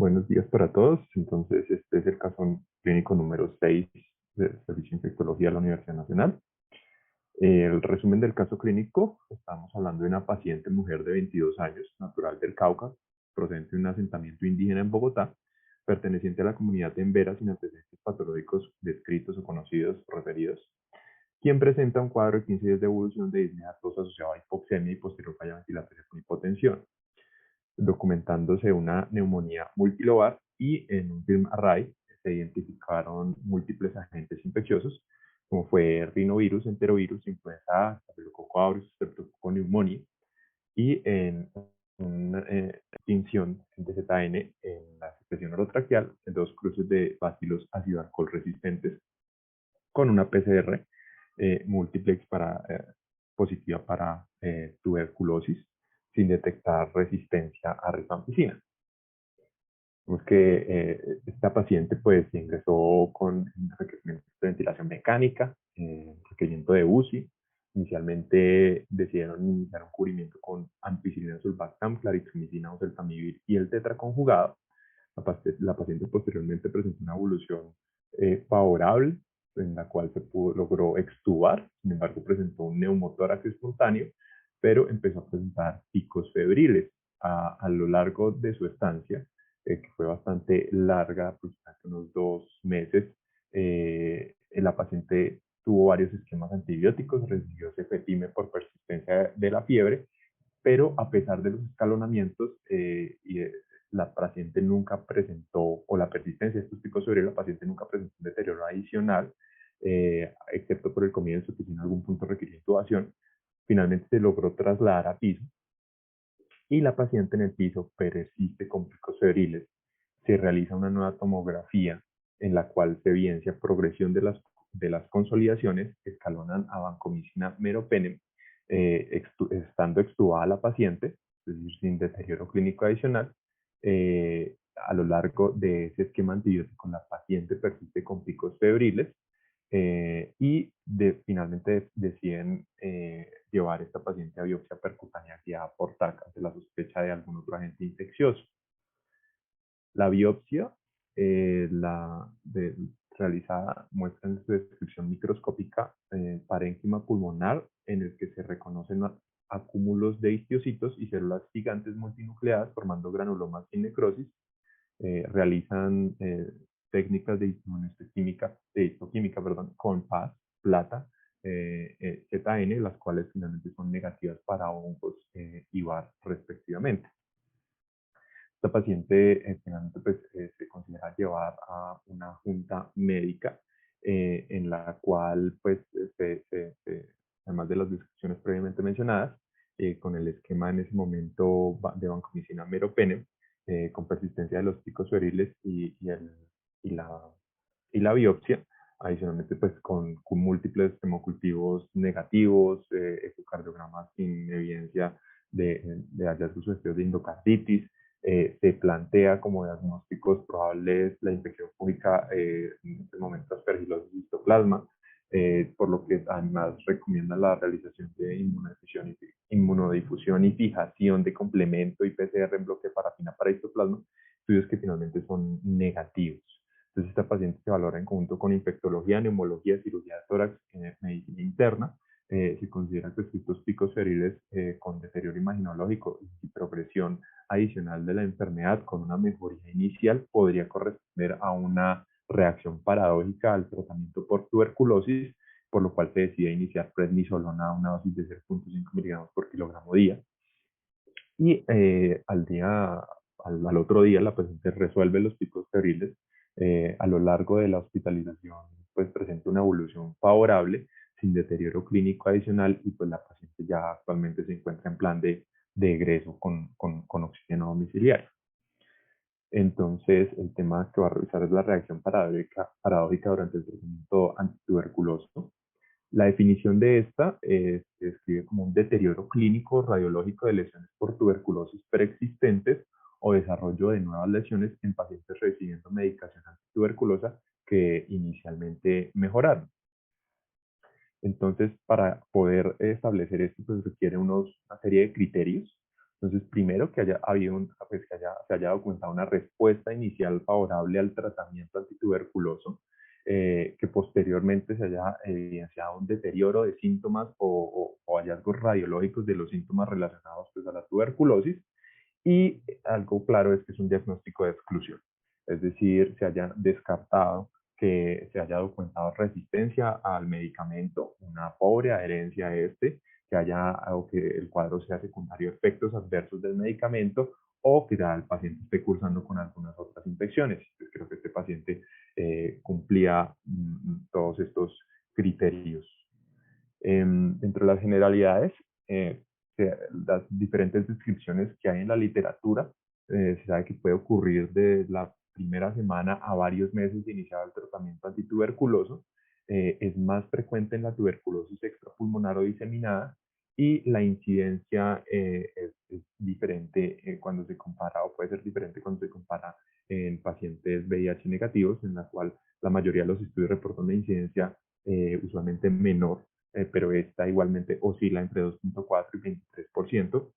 Buenos días para todos. Entonces, este es el caso clínico número 6 del Servicio de Infectología de la Universidad Nacional. El resumen del caso clínico, estamos hablando de una paciente mujer de 22 años, natural del Cauca, procedente de un asentamiento indígena en Bogotá, perteneciente a la comunidad de Embera sin antecedentes patológicos descritos o conocidos o referidos, quien presenta un cuadro de 15 días de evolución de disnea tos asociado a hipoxemia y posterior falla ventilatoria con hipotensión, documentándose una neumonía multilobar y en un film array se identificaron múltiples agentes infecciosos, como fue rinovirus, enterovirus, influenza A, staphylococcus aureus, streptococcus pneumoniae, y en una extinción de ZN en la secreción orotraqueal, dos cruces de bacilos ácido alcohol resistentes con una PCR multiplex positiva para tuberculosis sin detectar resistencia a rifampicina. Vemos que esta paciente pues ingresó con requerimiento de ventilación mecánica, requerimiento de UCI. Inicialmente decidieron iniciar un cubrimiento con ampicilina, sulbactam, clarithromicina, oseltamivir y el tetraconjugado. La paciente posteriormente presentó una evolución favorable, en la cual logró extubar, sin embargo presentó un neumotórax espontáneo, pero empezó a presentar picos febriles a lo largo de su estancia, que fue bastante larga, aproximadamente unos 2 meses. La paciente tuvo varios esquemas antibióticos, recibió cefepime por persistencia de la fiebre, pero a pesar de los escalonamientos la paciente nunca presentó, o la persistencia de estos picos sobre la paciente nunca presentó un deterioro adicional, excepto por el comienzo, que si en algún punto requirió intubación. Finalmente se logró trasladar a piso y la paciente en el piso persiste con picos febriles. Se realiza una nueva tomografía en la cual se evidencia progresión de las consolidaciones que escalonan a vancomicina meropenem, estando extubada la paciente, es decir, sin deterioro clínico adicional. A lo largo de ese esquema antibiótico, la paciente persiste con picos febriles finalmente deciden llevar a esta paciente a biopsia percutánea guiada por TAC ante la sospecha de algún otro agente infeccioso. La biopsia realizada muestra en su descripción microscópica parénquima pulmonar en el que se reconocen acúmulos de histiocitos y células gigantes multinucleadas formando granulomas sin necrosis. Realizan técnicas de histoquímica, con PAS, plata, ZN, las cuales finalmente son negativas para hongos y VAR respectivamente. Esta paciente finalmente pues, se considera llevar a una junta médica en la cual, pues, además de las descripciones previamente mencionadas, con el esquema en ese momento de vancomicina meropenem, con persistencia de los picos febriles y la biopsia, adicionalmente pues con múltiples hemocultivos negativos, ecocardiogramas sin evidencia de hallazgos sugestivos de endocarditis. Se plantea como diagnósticos probables la infección fúngica en este momento aspergilosis histoplasma, por lo que además recomienda la realización de inmunodifusión y fijación de complemento y PCR en bloque de parafina para histoplasma, estudios que finalmente son negativos. Entonces, esta paciente se valora en conjunto con infectología, neumología, cirugía de tórax, medicina interna. Se considera que estos picos febriles con deterioro imaginológico y progresión adicional de la enfermedad con una mejoría inicial podría corresponder a una reacción paradójica al tratamiento por tuberculosis, por lo cual se decide iniciar prednisolona a una dosis de 0.5 miligramos por kilogramo día. Y al otro día, la paciente resuelve los picos febriles. A lo largo de la hospitalización, pues presenta una evolución favorable, sin deterioro clínico adicional, y pues la paciente ya actualmente se encuentra en plan de egreso con oxígeno domiciliario. Entonces, el tema que va a revisar es la reacción paradójica durante el tratamiento antituberculoso. La definición de esta se describe como un deterioro clínico radiológico de lesiones por tuberculosis preexistentes o desarrollo de nuevas lesiones en pacientes recibiendo medicación antituberculosa que inicialmente mejoraron. Entonces, para poder establecer esto, pues requiere una serie de criterios. Entonces, primero que haya habido pues, se haya documentado una respuesta inicial favorable al tratamiento antituberculoso, que posteriormente se haya evidenciado un deterioro de síntomas o hallazgos radiológicos de los síntomas relacionados pues, a la tuberculosis. Y algo claro es que es un diagnóstico de exclusión, es decir, se haya descartado que se haya documentado resistencia al medicamento, una pobre adherencia a este, que haya o que el cuadro sea secundario a efectos adversos del medicamento o que ya el paciente esté cursando con algunas otras infecciones. Entonces, creo que este paciente cumplía todos estos criterios. Dentro de las generalidades, eh, las diferentes descripciones que hay en la literatura, se sabe que puede ocurrir de la primera semana a varios meses de iniciado el tratamiento antituberculoso. Es más frecuente en la tuberculosis extrapulmonar o diseminada y la incidencia es diferente cuando se compara, o puede ser diferente cuando se compara en pacientes VIH negativos, en la cual la mayoría de los estudios reportan una incidencia usualmente menor, pero esta igualmente oscila entre 2.4 y 23%.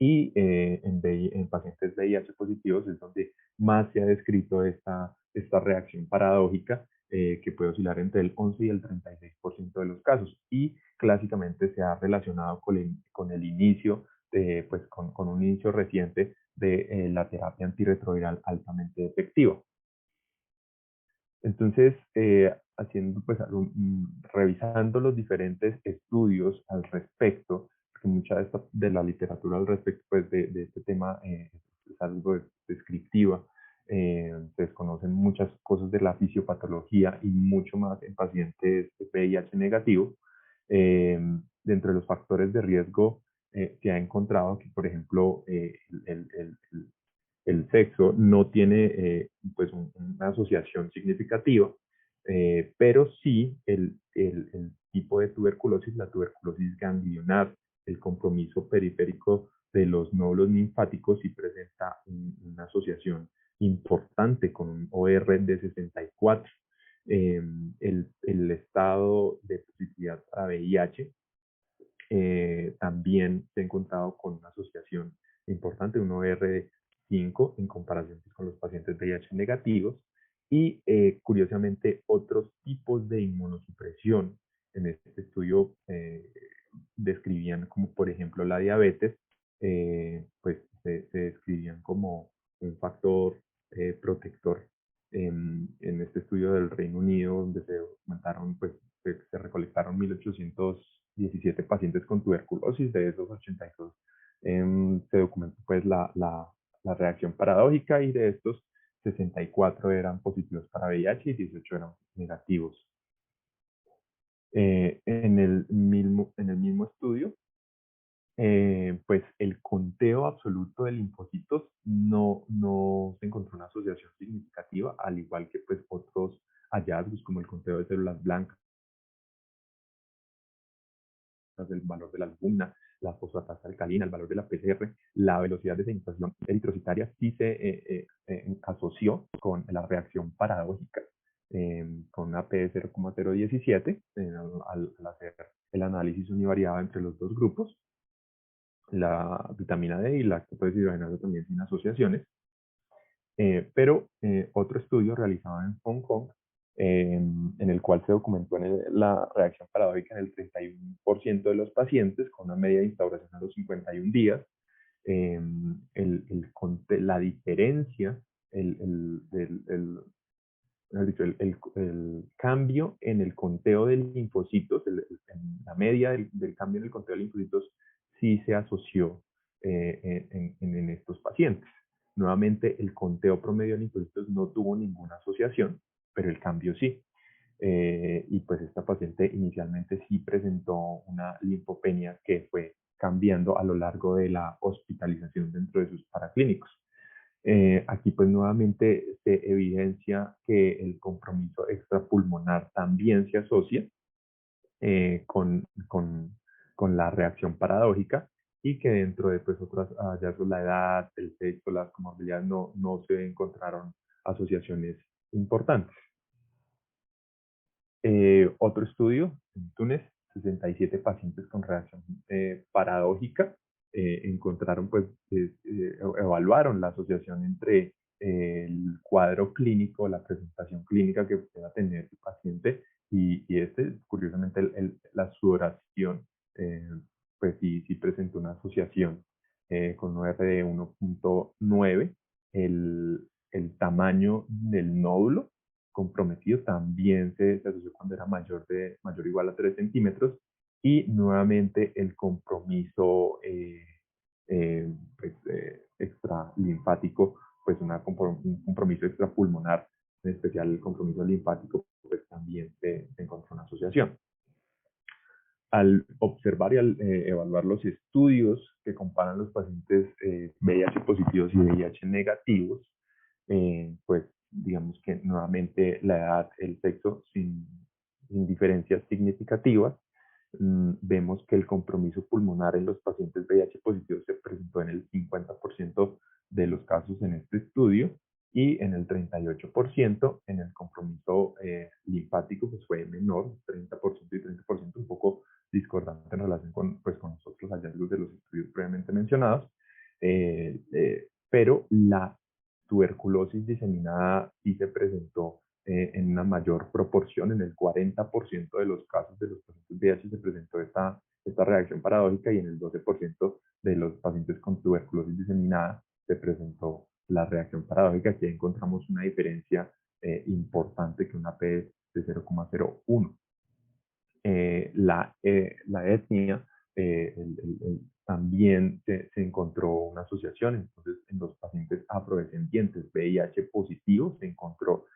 Y en pacientes VIH positivos es donde más se ha descrito esta reacción paradójica, que puede oscilar entre el 11 y el 36% de los casos. Y clásicamente se ha relacionado con el inicio, con un inicio reciente de la terapia antirretroviral altamente efectiva. Entonces, haciendo, pues, revisando los diferentes estudios al respecto, porque mucha de la literatura al respecto pues, de este tema es algo descriptiva, se desconocen muchas cosas de la fisiopatología y mucho más en pacientes VIH negativo. Dentro de los factores de riesgo, se ha encontrado que, por ejemplo, el sexo no tiene pues una asociación significativa, pero sí el tipo de tuberculosis, la tuberculosis ganglionar, el compromiso periférico de los nódulos linfáticos sí presenta una asociación importante con un OR de 64. El estado de positividad para VIH también se ha encontrado con una asociación importante, un OR5 en comparación con los pacientes VIH negativos, y curiosamente otros tipos de inmunosupresión en este estudio describían como por ejemplo la diabetes, pues se describían como un factor protector en este estudio del Reino Unido, donde se documentaron, pues se recolectaron 1.817 pacientes con tuberculosis. De esos 82 se documentó pues la reacción paradójica, y de estos 64 eran positivos para VIH y 18 eran negativos. En el mismo estudio, pues el conteo absoluto de linfocitos no se encontró una asociación significativa, al igual que pues otros hallazgos como el conteo de células blancas, el valor de la albumina, la fosfatasa alcalina, el valor de la PCR, la velocidad de sedimentación eritrocitaria sí se asoció con la reacción paradójica, con una P de 0,017 al hacer el análisis univariado entre los dos grupos. La vitamina D y la hidrogenasa también sin asociaciones. Pero otro estudio realizado en Hong Kong, en el cual se documentó la reacción paradójica en el 31% de los pacientes, con una media de instauración a los 51 días. La diferencia, el cambio en el conteo de linfocitos, la media del cambio en el conteo de linfocitos sí se asoció en estos pacientes. Nuevamente, el conteo promedio de linfocitos no tuvo ninguna asociación, pero el cambio sí. Y pues esta paciente inicialmente sí presentó una linfopenia que fue cambiando a lo largo de la hospitalización dentro de sus paraclínicos. Aquí pues nuevamente se evidencia que el compromiso extrapulmonar también se asocia con la reacción paradójica, y que dentro de pues otras hallazgos, la edad, el sexo, las comorbilidades, no se encontraron asociaciones importantes. Otro estudio en Túnez, 67 pacientes con reacción paradójica, encontraron, pues, evaluaron la asociación entre el cuadro clínico, la presentación clínica que pueda tener el paciente curiosamente, la sudoración, eh, pues sí presentó una asociación con un R de 1.9. El tamaño del nódulo comprometido también se asoció cuando era mayor o igual a 3 centímetros, y nuevamente el compromiso extralinfático, pues un compromiso extrapulmonar, en especial el compromiso linfático, pues también se encontró una asociación. Al observar y al evaluar los estudios que comparan los pacientes VIH positivos y VIH negativos, pues digamos que nuevamente la edad, el sexo, sin diferencias significativas. Vemos que el compromiso pulmonar en los pacientes VIH positivos se presentó en el 50% de los casos en este estudio, y en el 38% en el compromiso linfático pues fue menor, 30% y 30%, un poco discordante en relación con los otros hallazgos de los estudios previamente mencionados, pero la tuberculosis diseminada sí se presentó en una mayor proporción. En el 40% de los casos de los pacientes VIH se presentó esta reacción paradójica, y en el 12% de los pacientes con tuberculosis diseminada se presentó la reacción paradójica. Aquí encontramos una diferencia importante, que una P de 0,01. La etnia, también se encontró una asociación. Entonces, en los pacientes afrodescendientes VIH positivos se encontró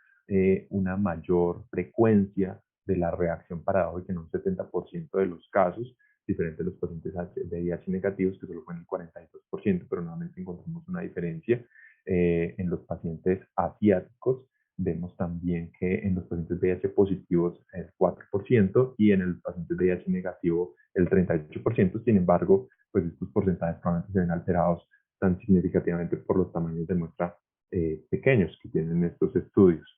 una mayor frecuencia de la reacción paradójica en un 70% de los casos, diferente a los pacientes VIH negativos, que solo fue en el 42%, pero nuevamente encontramos una diferencia. En los pacientes asiáticos, vemos también que en los pacientes VIH positivos es 4%, y en el paciente VIH negativo el 38%. Sin embargo, pues estos porcentajes probablemente se ven alterados tan significativamente por los tamaños de muestra pequeños que tienen estos estudios.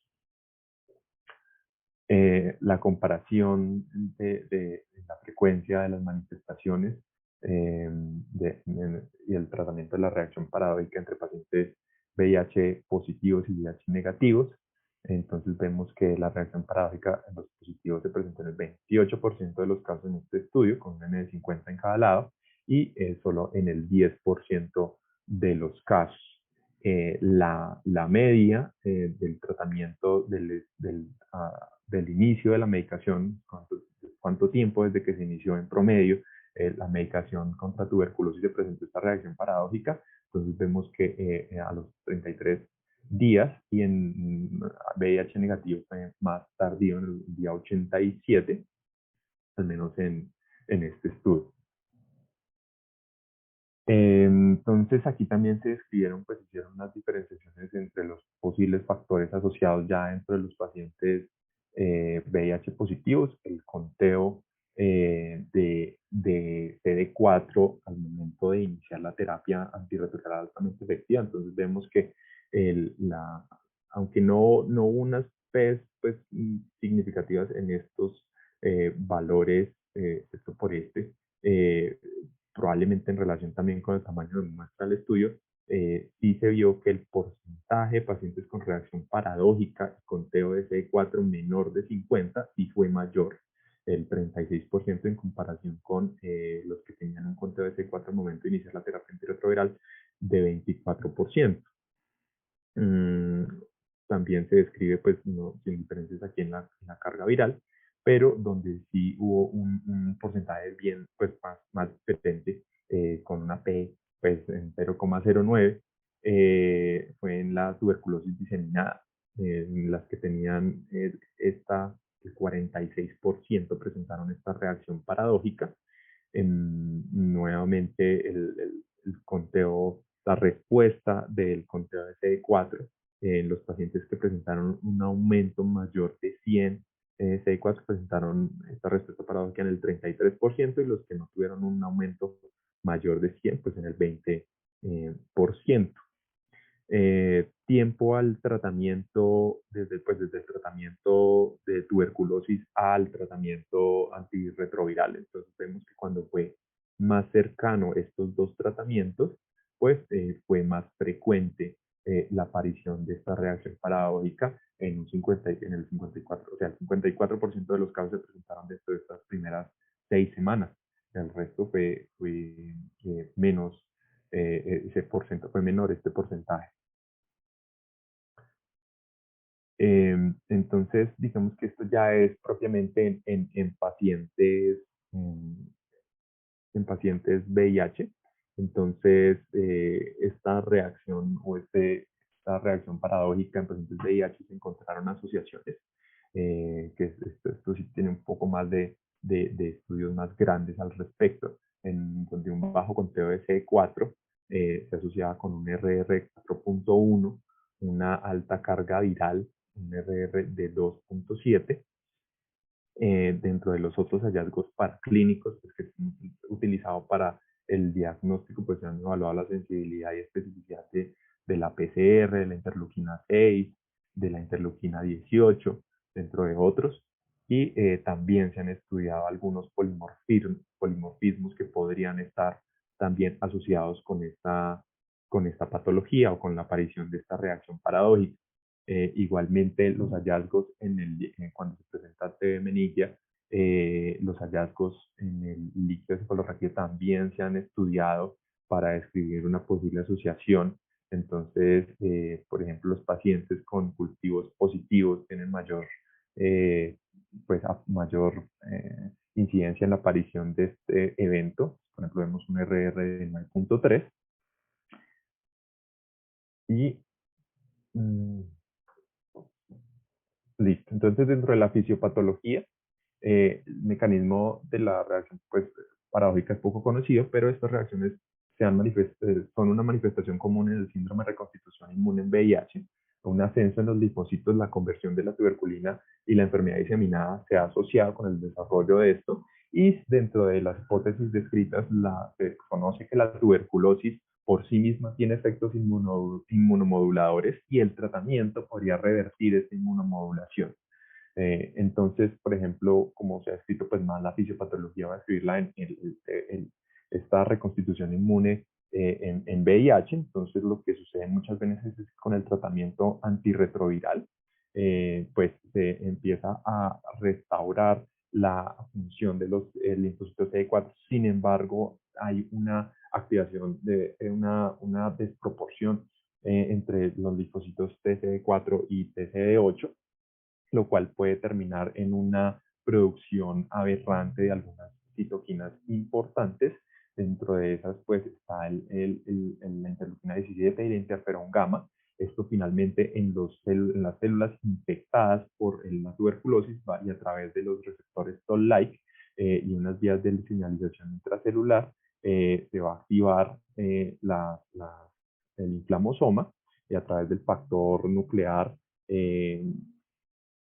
La comparación de la frecuencia de las manifestaciones y el tratamiento de la reacción paradójica entre pacientes VIH positivos y VIH negativos. Entonces vemos que la reacción paradójica en los positivos se presentó en el 28% de los casos en este estudio, con un N de 50 en cada lado, y solo en el 10% de los casos. La media del tratamiento del inicio de la medicación, cuánto tiempo desde que se inició en promedio la medicación contra tuberculosis se presentó esta reacción paradójica. Entonces vemos que a los 33 días, y en VIH negativo fue más tardío, en el día 87, al menos en este estudio. Entonces aquí también se describieron, pues hicieron unas diferenciaciones entre los posibles factores asociados ya dentro de los pacientes VIH positivos, el conteo de CD4 al momento de iniciar la terapia antirretroviral altamente efectiva. Entonces vemos que aunque no hubo unas P's pues, significativas en estos valores, excepto por probablemente en relación también con el tamaño de muestra del estudio, sí se vio que el porcentaje de pacientes con reacción paradójica y conteo de CD4 menor de 50 sí fue mayor, el 36% en comparación con los que tenían un conteo de CD4 al momento de iniciar la terapia antirretroviral de 24%. También se describe, pues, no, sin diferencias aquí en la carga viral, pero donde sí hubo un porcentaje bien, pues, más potente, con una P, pues, en 0,09, fue en la tuberculosis diseminada, en las que tenían el 46% presentaron esta reacción paradójica. Nuevamente, el conteo, la respuesta del conteo de CD4 en los pacientes que presentaron un aumento mayor de 100 CD4 presentaron esta respuesta paradójica en el 33%, y los que no tuvieron un aumento mayor de 100, pues en el 20%. Tiempo al tratamiento, desde el tratamiento de tuberculosis al tratamiento antirretroviral. Entonces vemos que cuando fue más cercano estos dos tratamientos, pues fue más frecuente la aparición de esta reacción paradójica en el 54, o sea, el 54% de los casos se presentaron dentro de estas primeras 6 semanas. El resto fue menos, fue menor este porcentaje. Entonces, digamos que esto ya es propiamente mm, en pacientes VIH. Entonces, esta reacción paradójica en pacientes VIH se encontraron asociaciones, esto sí tiene un poco más de estudios más grandes al respecto, en donde un bajo conteo de CD4 se asociaba con un RR4.1, una alta carga viral, un RR de 2.7. Dentro de los otros hallazgos paraclínicos pues, que se han utilizado para el diagnóstico, pues se han evaluado la sensibilidad y especificidad de la PCR, de la interleuquina 6, de la interleuquina 18, dentro de otros. Y también se han estudiado algunos polimorfismos que podrían estar también asociados con esta patología o con la aparición de esta reacción paradójica. Igualmente, los hallazgos cuando se presenta TB Meningia, los hallazgos en el líquido cefalorraquídeo también se han estudiado para describir una posible asociación. Entonces, por ejemplo, los pacientes con cultivos positivos tienen eh, mayor incidencia en la aparición de este evento. Por ejemplo, vemos un RR de 9.3 y mm, listo. Entonces, dentro de la fisiopatología, el mecanismo de la reacción pues, paradójica es poco conocido, pero estas reacciones son una manifestación común en el síndrome de reconstitución inmune en VIH. Un ascenso en los linfocitos, la conversión de la tuberculina y la enfermedad diseminada se ha asociado con el desarrollo de esto. Y dentro de las hipótesis descritas, se conoce que la tuberculosis por sí misma tiene efectos inmunomoduladores y el tratamiento podría revertir esta inmunomodulación. Entonces, por ejemplo, como se ha escrito, pues más la fisiopatología va a escribirla esta reconstitución inmune en VIH. Entonces, lo que sucede muchas veces es que con el tratamiento antirretroviral, pues se empieza a restaurar la función de los linfocitos CD4. Sin embargo, hay una activación una desproporción entre los linfocitos TCD4 y TCD8, lo cual puede terminar en una producción aberrante de algunas citoquinas importantes. Dentro de esas, pues, está la interleuquina 17 y la interferón gamma. Esto finalmente en las células infectadas por la tuberculosis va y a través de los receptores Toll-like y unas vías de señalización intracelular se va a activar el inflamosoma y a través del factor nuclear eh,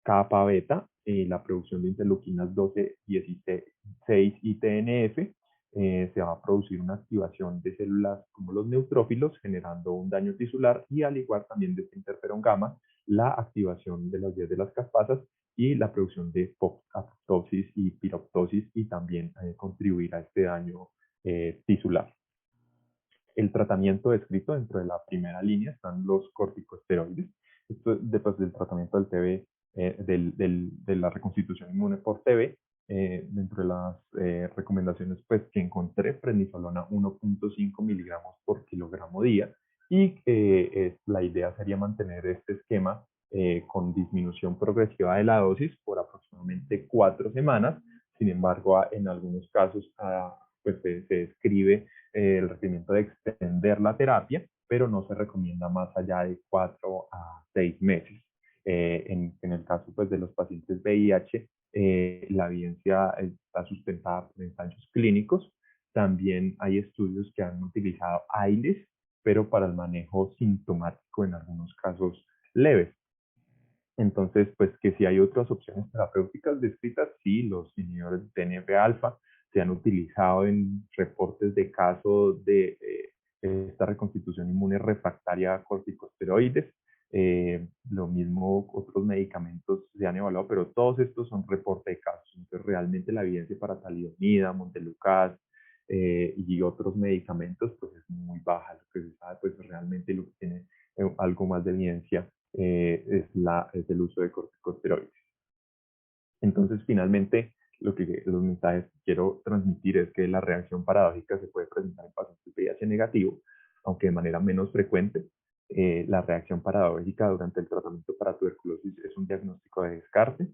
kappa beta, la producción de interleuquinas 12, 16 y TNF, se va a producir una activación de células como los neutrófilos, generando un daño tisular y al igual también de este interferón gamma, la activación de las vías de las caspasas y la producción de apoptosis y piroptosis y también contribuir a este daño tisular. El tratamiento descrito dentro de la primera línea están los corticosteroides. Esto después del tratamiento del TB, de la reconstitución inmune por TB, dentro de las recomendaciones pues, que encontré, prednisolona 1.5 miligramos por kilogramo día, y la idea sería mantener este esquema con disminución progresiva de la dosis por aproximadamente 4 semanas. Sin embargo, en algunos casos pues, se describe el requerimiento de extender la terapia, pero no se recomienda más allá de 4 a 6 meses. En el caso pues, de los pacientes VIH, la evidencia está sustentada por ensayos clínicos. También hay estudios que han utilizado AILES, pero para el manejo sintomático en algunos casos leves. Entonces, pues que si hay otras opciones terapéuticas descritas, sí, los inhibidores de TNF-alfa se han utilizado en reportes de casos de esta reconstitución inmune refractaria a corticosteroides. Lo mismo, otros medicamentos se han evaluado, pero todos estos son reportes de casos. Entonces, realmente la evidencia para talidomida, montelukast, y otros medicamentos, pues es muy baja. Lo que se sabe, pues realmente lo que tiene algo más de evidencia es el uso de corticosteroides. Entonces, finalmente, los mensajes que quiero transmitir es que la reacción paradójica se puede presentar en pacientes VIH negativo, aunque de manera menos frecuente. La reacción paradójica durante el tratamiento para tuberculosis es un diagnóstico de descarte.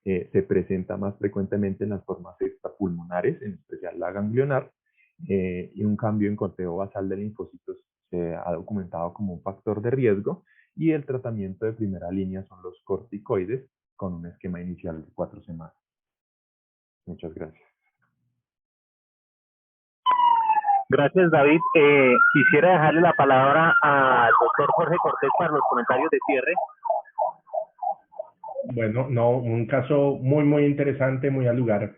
Se presenta más frecuentemente en las formas extrapulmonares, en especial la ganglionar, y un cambio en conteo basal de linfocitos se ha documentado como un factor de riesgo, y el tratamiento de primera línea son los corticoides con un esquema inicial de 4 semanas. Muchas gracias. Gracias, David. Quisiera dejarle la palabra al doctor Jorge Cortés para los comentarios de cierre. Bueno, no, un caso muy interesante, muy al lugar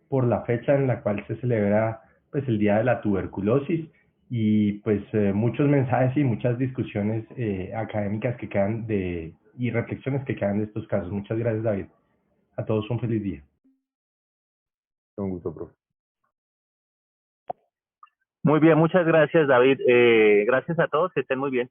por la fecha en la cual se celebra pues el Día de la Tuberculosis y pues muchos mensajes y muchas discusiones académicas que quedan y reflexiones que quedan de estos casos. Muchas gracias, David. A todos un feliz día. Con gusto, profe. Muy bien, muchas gracias, David. Gracias a todos, que estén muy bien.